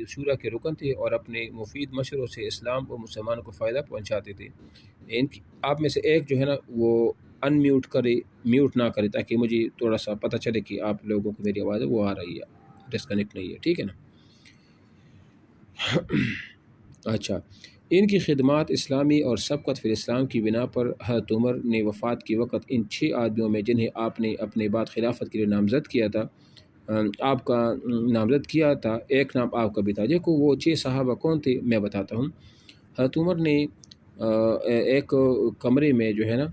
شورا کے رکن تھے اور اپنے مفید مشوروں سے اسلام اور مسلمانوں کو فائدہ پہنچاتے تھے۔ آپ میں سے ایک جو ہے نا وہ ان میوٹ کرے، میوٹ نہ کرے، تاکہ مجھے تھوڑا سا پتہ چلے کہ آپ لوگوں کو میری آواز وہ آ رہی ہے، ڈسکنیکٹ نہیں ہے، ٹھیک ہے نا۔ اچھا، ان کی خدمات اسلامی اور سبقت فی الاسلام کی بنا پر حضرت عمر نے وفات کے وقت ان 6 آدمیوں میں جنہیں آپ نے اپنے بعد خلافت کے لیے نامزد کیا تھا، آپ کا نامزد کیا تھا، ایک نام آپ کا بھی تھا۔ دیکھو وہ 6 صحابہ کون تھے، میں بتاتا ہوں۔ حضرت عمر نے ایک کمرے میں جو ہے نا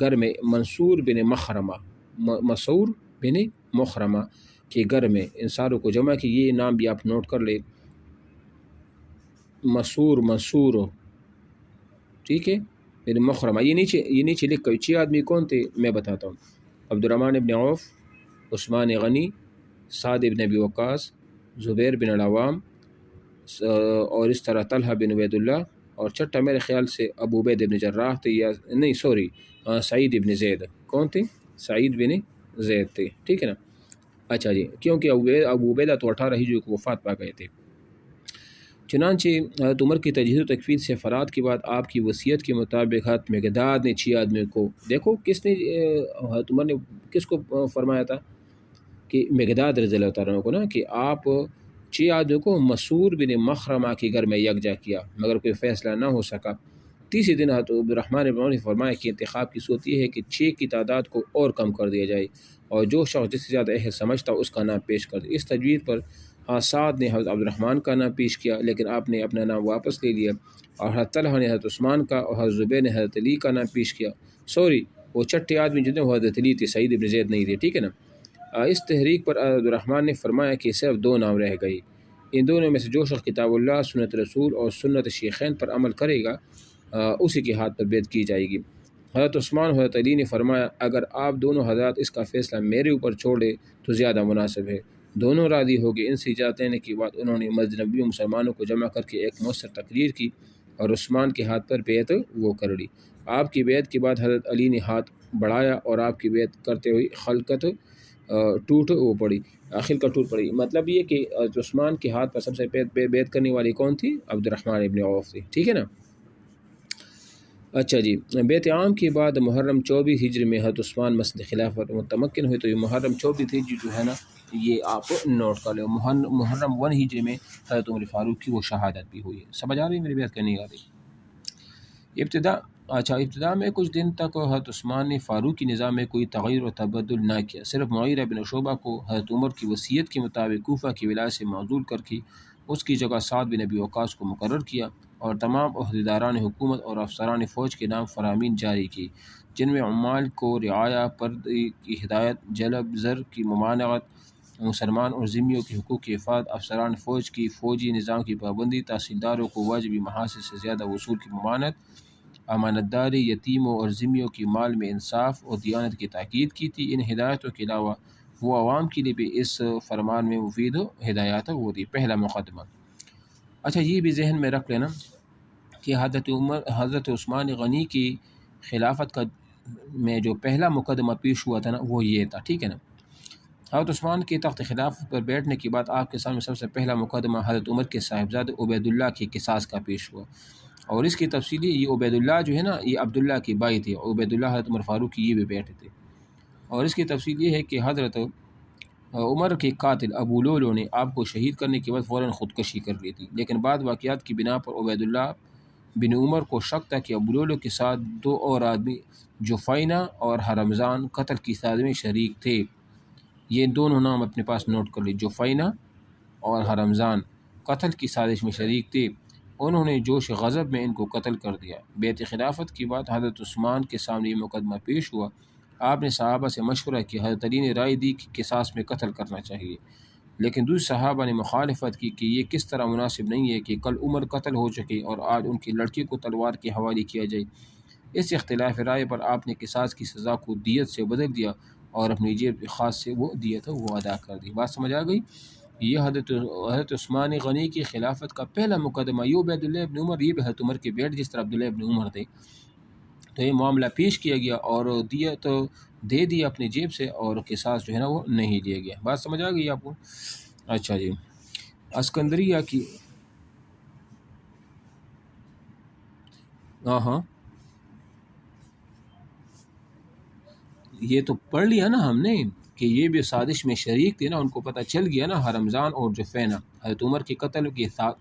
گھر میں مسعور بن مخرمہ کے گھر میں ان ساروں کو جمع کی، یہ نام بھی آپ نوٹ کر لے، مسعور، ٹھیک ہے، بن مخرمہ۔ یہ نیچے لکھ کر 6 آدمی کون تھے میں بتاتا ہوں۔ عبدالرحمن بن عوف، عثمان غنی، سعد بن ابی وقاص، زبیر بن العوام، اور اس طرح طلحہ بن عبید اللہ، اور چھٹا میرے خیال سے ابو عبید بن جراح تھے، یا نہیں سوری سعید بن زید۔ کون تھے؟ سعید بن زید تھے، ٹھیک ہے نا۔ اچھا جی، کیونکہ ابو عبیدہ تو 18 ہجری کو وفات پا گئے تھے۔ چنانچہ حضرت عمر کی تجہیز و تکفین سے فرات کے بعد آپ کی وصیت کے مطابق حضرت مقداد نے 6 آدمیوں کو، دیکھو کس نے حضرت عمر نے کس کو فرمایا تھا کہ مقداد رضی اللہ تعالیٰ عنہ کو نا، کہ آپ 6 آدمیوں کو مسعور بن مخرمہ کے گھر میں یکجا کیا، مگر کوئی فیصلہ نہ ہو سکا۔ تیسرے دن حضرت عبدالرحمن بن عوف نے فرمایا کہ انتخاب کی صورت یہ ہے کہ 6 کی تعداد کو اور کم کر دیا جائے، اور جو شخص جس سے زیادہ اہل سمجھتا اس کا نام پیش کر دے۔ اس تجویز پر سعد نے حضرت عبدالرحمن کا نام پیش کیا، لیکن آپ نے اپنا نام واپس لے لیا، اور حضرت طلحہ نے حضرت عثمان کا، اور حضرت زبیر نے حضرت علی کا نام پیش کیا۔ سوری، وہ چھٹے آدمی جتنے وہ حضرت علی تھے، سعید بن زید نہیں تھے، ٹھیک ہے نا۔ اس تحریک پر عبدالرحمن نے فرمایا کہ صرف 2 نام رہ گئی، ان دونوں میں سے جو شخص کتاب اللہ، سنت رسول اور سنت شیخین پر عمل کرے گا اسی کے ہاتھ پر بیعت کی جائے گی۔ حضرت عثمان حضرت علی نے فرمایا اگر آپ دونوں حضرات اس کا فیصلہ میرے اوپر چھوڑے تو زیادہ مناسب ہے۔ دونوں راضی ہو گئے۔ ان سے اجازت لینے کے بعد انہوں نے مسجد نبوی میں مسلمانوں کو جمع کر کے ایک مؤثر تقریر کی اور عثمان کے ہاتھ پر بیعت وہ کر لی۔ آپ کی بیعت کے بعد حضرت علی نے ہاتھ بڑھایا اور آپ کی بیعت کرتے ہوئے خلقت ٹوٹ پڑی۔ مطلب یہ کہ عثمان کے ہاتھ پر سب سے بیعت کرنے والی کون تھی؟ عبدالرحمن ابن عوف تھی، ٹھیک ہے نا۔ اچھا جی، بیعت عام کے بعد محرم 24 ہجری میں حضرت عثمان مسجد خلافت متمکن ہوئے، تو یہ محرم 24 ہجری جو ہے نا یہ آپ نوٹ کر لیں۔ محرم 1 ہجری میں حضرت عمر فاروق کی وہ شہادت بھی ہوئی ہے۔ سمجھ آ رہی میری بات کہ نہیں آ رہی؟ ابتدا میں کچھ دن تک حضرت عثمان نے فاروقی نظام میں کوئی تغیر و تبدل نہ کیا، صرف مغیرہ بن شعبہ کو حضرت عمر کی وصیت کے مطابق کوفہ کی ولایت سے معزول کر کے اس کی جگہ سعد بن ابی وقاص کو مقرر کیا، اور تمام عہدیداران حکومت اور افسران فوج کے نام فرامین جاری کی، جن میں عمال کو رعایا، پردے کی ہدایت، جلب زر کی ممانعت، مسلمان اور ذمیوں کے حقوق کی حفاظت، افسران فوج کی فوجی نظام کی پابندی، تحصیلداروں کو واجبی محاصل سے زیادہ وصول کی ممانعت، امانت داری، یتیموں اور ذمیوں کی مال میں انصاف اور دیانت کی تاکید کی تھی۔ ان ہدایتوں کے علاوہ وہ عوام کے لیے بھی اس فرمان میں مفید ہدایات وہ دی۔ پہلا مقدمہ، اچھا یہ بھی ذہن میں رکھ لینا کہ حضرت عثمان غنی کی خلافت کا میں جو پہلا مقدمہ پیش ہوا تھا نا وہ یہ تھا، ٹھیک ہے نا۔ حضرت عثمان کے تخت خلافت پر بیٹھنے کے بعد آپ کے سامنے سب سے پہلا مقدمہ حضرت عمر کے صاحبزادے عبید اللہ کی قصاص کا پیش ہوا، اور اس کی تفصیلی یہ عبید اللہ جو ہے نا یہ عبداللہ کی بائی تھے، عبید اللہ حضرت عمر فاروق کی یہ بھی بیٹے تھے، اور اس کی تفصیل یہ ہے کہ حضرت عمر کے قاتل ابو لولو نے آپ کو شہید کرنے کے بعد فوراً خودکشی کر لی تھی، لیکن بعد واقعات کی بنا پر عبید اللہ بن عمر کو شک تھا کہ ابو لولو کے ساتھ 2 اور آدمی جفینہ اور حرمزان قتل کی سازش میں شریک تھے۔ یہ دونوں نام اپنے پاس نوٹ کر لی، جفینہ اور حرمزان قتل کی سازش میں شریک تھے۔ انہوں نے جوش غضب میں ان کو قتل کر دیا۔ بیعت خلافت کے بعد حضرت عثمان کے سامنے یہ مقدمہ پیش ہوا۔ آپ نے صحابہ سے مشورہ کیا، حضرت علی نے رائے دی کہ قصاص میں قتل کرنا چاہیے، لیکن دوسرے صحابہ نے مخالفت کی کہ یہ کس طرح مناسب نہیں ہے کہ کل عمر قتل ہو چکے اور آج ان کی لڑکی کو تلوار کے حوالے کیا جائے۔ اس اختلاف رائے پر آپ نے قصاص کی سزا کو دیت سے بدل دیا اور اپنی جیب خاص سے وہ دیت وہ ادا کر دی۔ بات سمجھ آ گئی؟ یہ حضرت عثمان غنی کی خلافت کا پہلا مقدمہ، یہ عبید اللہ ابن عمر، یہ بھی حضرت عمر کے بیٹے جس طرح عبداللہ ابن عمر تھے، تو یہ معاملہ پیش کیا گیا اور دیت دے دی اپنی جیب سے، اور قصاص جو ہے نا وہ نہیں لیا گیا۔ بات سمجھ آ گئی آپ کو؟ اچھا جی، اسکندریہ کی، ہاں یہ تو پڑھ لیا نا ہم نے کہ یہ بھی سازش میں شریک تھے نا، ان کو پتہ چل گیا نا حرمزان اور جفینہ حضرت عمر کے قتل کے ساتھ،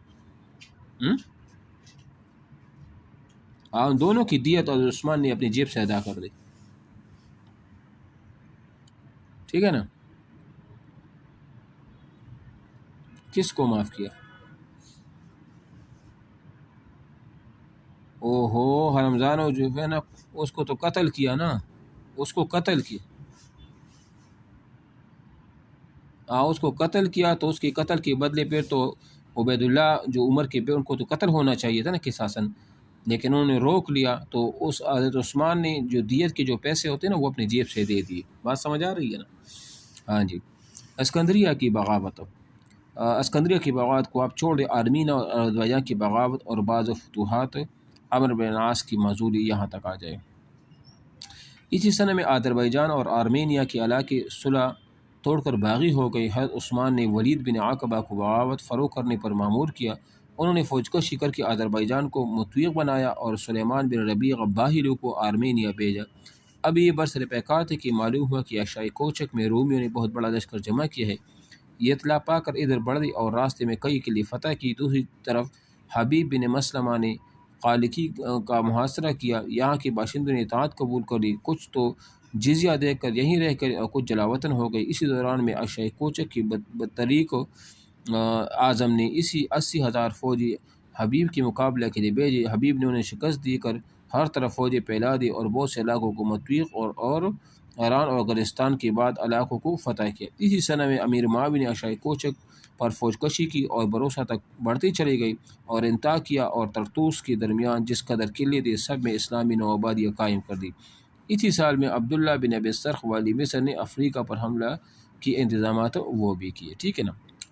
دونوں کی دیت اور عثمان نے اپنی جیب سے ادا کر دی، ٹھیک ہے نا۔ کس کو معاف کیا؟ او ہو حرمزان اور جفینہ، اس کو تو قتل کیا نا، اس کو قتل کیا، اس کو قتل کیا، تو اس کے قتل کے بدلے پہ تو عبید اللہ جو عمر کے پہ ان کو تو قتل ہونا چاہیے تھا نا قصاصاً، لیکن انہوں نے روک لیا، تو اس حضرت عثمان نے جو دیت کے جو پیسے ہوتے ہیں نا وہ اپنی جیب سے دے دیے۔ بات سمجھ آ رہی ہے نا؟ ہاں جی۔ اسکندریہ کی بغاوت، اسکندریہ کی بغاوت کو آپ چھوڑ دیں، آرمین اور اذربائجان کی بغاوت اور بعض فتوحات، عمرو بن العاص کی معذوری، یہاں تک آ جائے۔ اسی سنہ میں آذربائیجان اور آرمینیا کے علاقے صلح توڑ کر باغی ہو گئی۔ حضرت عثمان نے ولید بن عقبہ کو بغاوت فروغ کرنے پر مامور کیا، انہوں نے فوج کشی کر کے آذربائیجان کو مطویق بنایا اور سلیمان بن ربیع باہلو کو آرمینیا بھیجا۔ اب یہ برسر پیکار تھے کہ معلوم ہوا کہ ایشیائی کوچک میں رومیوں نے بہت بڑا لشکر جمع کیا ہے، یہ اطلاع پا کر ادھر بڑھ گئی اور راستے میں کئی قلعے فتح کی۔ دوسری طرف حبیب بن مسلمہ نے قالقی کا محاصرہ کیا، یہاں کے باشندوں نے اطاعت قبول کر لی، کچھ تو جزیہ دے کر یہیں رہ کر اور کچھ جلاوطن ہو گئی۔ اسی دوران میں ایشیائی کوچک کی بطریق اعظم نے اسی 80,000 فوجی حبیب کے مقابلہ کے لیے بھیجے، حبیب نے انہیں شکست دی کر ہر طرف فوجیں پھیلا دی اور بہت سے علاقوں کو مطویق اور ایران اور گلستان کے بعد علاقوں کو فتح کیا۔ اسی سنہ میں امیر معاویہ نے ایشیائی کوچک پر فوج کشی کی اور بھروسہ تک بڑھتی چلی گئی اور انطاکیہ اور طرطوس کے درمیان جس قدر قلعے تھے سب میں اسلامی نوآبادیاں قائم کر دی۔ اسی سال میں عبداللہ بن ابی السرخ والی مصر نے افریقہ پر حملہ کی انتظامات وہ بھی کیے، ٹھیک ہے نا۔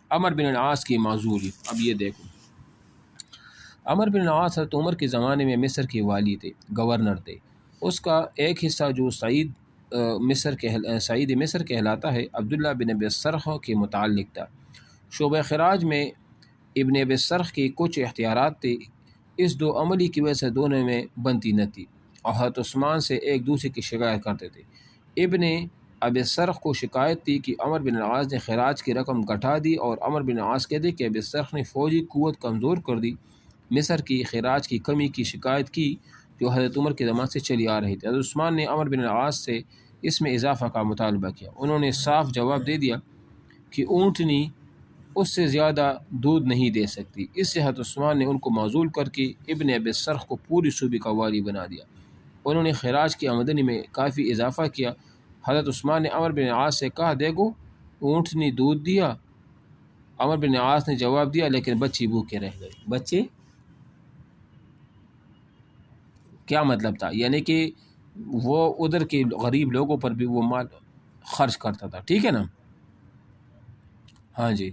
عمر بن العاص کی معذوری، اب یہ دیکھو، عمر بن العاص حضرت عمر کے زمانے میں مصر کے والی تھے، گورنر تھے۔ اس کا ایک حصہ جو سعید مصر کہلاتا ہے، عبداللہ بن ابی السرخ کے متعلق تھا۔ شعبہ خراج میں ابن ابی السرخ کے کچھ اختیارات تھے، اس دو عملی کی وجہ سے دونوں میں بنتی نہ تھی اور حضرت عثمان سے ایک دوسرے کی شکایت کرتے تھے۔ ابن ابی السرخ کو شکایت تھی کہ عمر بن العاص نے خراج کی رقم گھٹا دی اور عمر بن العاص کہتے کہ ابی السرخ نے فوجی قوت کمزور کر دی۔ مصر کی خراج کی کمی کی شکایت کی جو حضرت عمر کے زمانے سے چلی آ رہی تھی۔ حضرت عثمان نے عمر بن العاص سے اس میں اضافہ کا مطالبہ کیا، انہوں نے صاف جواب دے دیا کہ اونٹنی اس سے زیادہ دودھ نہیں دے سکتی، اس سے حضرت عثمان نے ان کو معزول کر کے ابن ابی السرخ کو پوری صوبے کا والی بنا دیا۔ انہوں نے خراج کی آمدنی میں کافی اضافہ کیا۔ حضرت عثمان نے عمر بن العاص سے کہا، دیکھو اونٹنی دودھ دیا، عمر بن العاص نے جواب دیا لیکن بچے بھوکے رہ گئے۔ بچے کیا مطلب تھا؟ یعنی کہ وہ ادھر کے غریب لوگوں پر بھی وہ مال خرچ کرتا تھا، ٹھیک ہے نا۔ ہاں جی۔